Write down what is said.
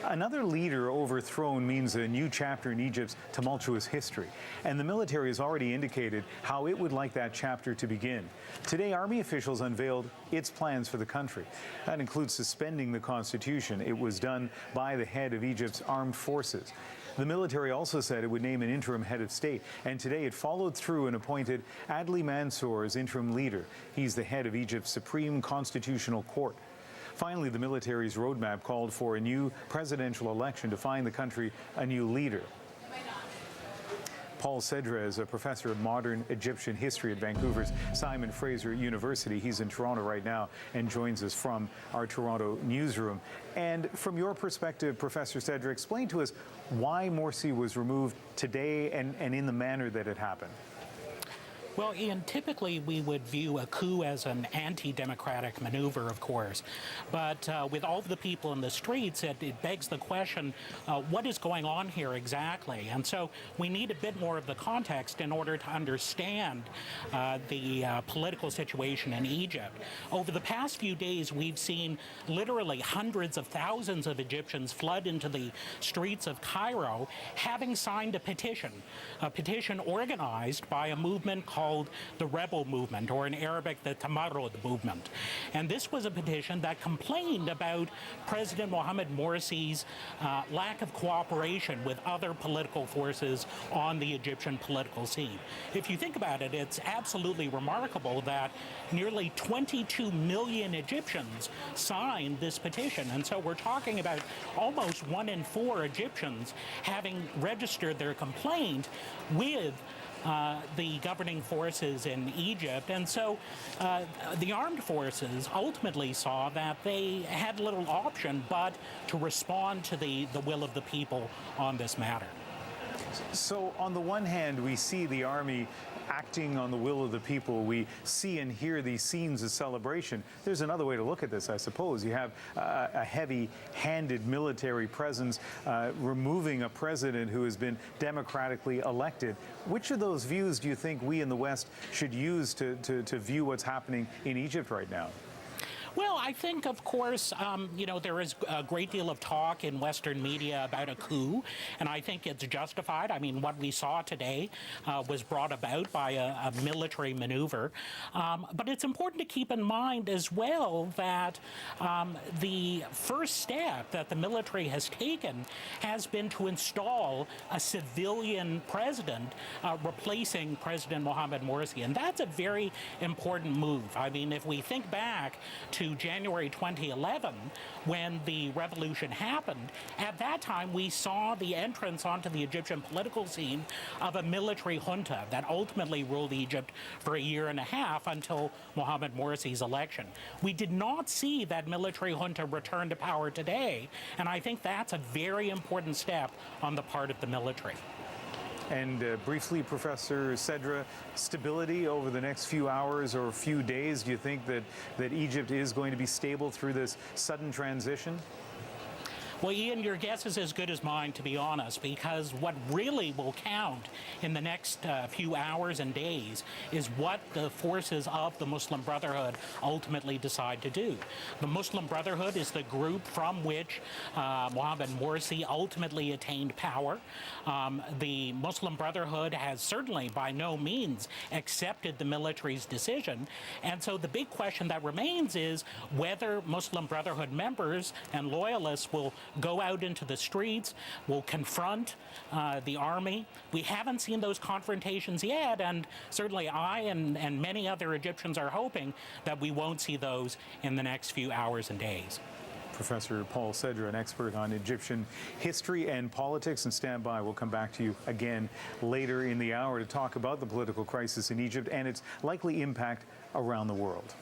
Another leader overthrown means a new chapter in Egypt's tumultuous history, and the military has already indicated how it would like that chapter to begin. Today, army officials unveiled its plans for the country. That includes suspending the constitution. It was done by the head of Egypt's armed forces. The military also said it would name an interim head of state, and today it followed through and appointed Adli Mansour as interim leader. He's the head of Egypt's Supreme Constitutional Court. Finally, the military's roadmap called for a new presidential election to find the country a new leader. Paul Sedra is a professor of modern Egyptian history at Vancouver's Simon Fraser University. He's in Toronto right now and joins us from our Toronto newsroom. And from your perspective, Professor Sedra, explain to us why Morsi was removed today and in the manner that it happened. Well, Ian, typically we would view a coup as an anti-democratic maneuver, of course. But with all of the people in the streets, it begs the question, what is going on here exactly? And so we need a bit more of the context in order to understand the political situation in Egypt. Over the past few days, we've seen literally hundreds of thousands of Egyptians flood into the streets of Cairo, having signed a petition organized by a movement called the Rebel Movement, or in Arabic, the Tamarrud Movement. And this was a petition that complained about President Mohamed Morsi's lack of cooperation with other political forces on the Egyptian political scene. If you think about it, it's absolutely remarkable that nearly 22 million Egyptians signed this petition. And so we're talking about almost 1 in 4 Egyptians having registered their complaint with the governing forces in Egypt. And so the armed forces ultimately saw that they had little option but to respond to the will of the people on this matter. So on the one hand, we see the army acting on the will of the people. We see and hear these scenes of celebration. There's another way to look at this, I suppose. You have a heavy-handed military presence removing a president who has been democratically elected. Which of those views do you think we in the West should use to view what's happening in Egypt right now? Well, I think, of course, there is a great deal of talk in Western media about a coup, and I think it's justified. I mean, what we saw today was brought about by a military maneuver. But it's important to keep in mind as well that the first step that the military has taken has been to install a civilian president replacing President Mohamed Morsi, and that's a very important move. I mean, if we think back to January 2011, when the revolution happened, at that time we saw the entrance onto the Egyptian political scene of a military junta that ultimately ruled Egypt for a year and a half until Mohamed Morsi's election. We did not see that military junta return to power today, and I think that's a very important step on the part of the military. And briefly, Professor Sedra, stability over the next few hours or few days, do you think that Egypt is going to be stable through this sudden transition? Well, Ian, your guess is as good as mine, to be honest, because what really will count in the next few hours and days is what the forces of the Muslim Brotherhood ultimately decide to do. The Muslim Brotherhood is the group from which Mohamed Morsi ultimately attained power. The Muslim Brotherhood has certainly by no means accepted the military's decision, and so the big question that remains is whether Muslim Brotherhood members and loyalists will go out into the streets, will confront the army. We haven't seen those confrontations yet, and certainly I and many other Egyptians are hoping that we won't see those in the next few hours and days. Professor Paul Sedra, an expert on Egyptian history and politics, and stand by. We'll come back to you again later in the hour to talk about the political crisis in Egypt and its likely impact around the world.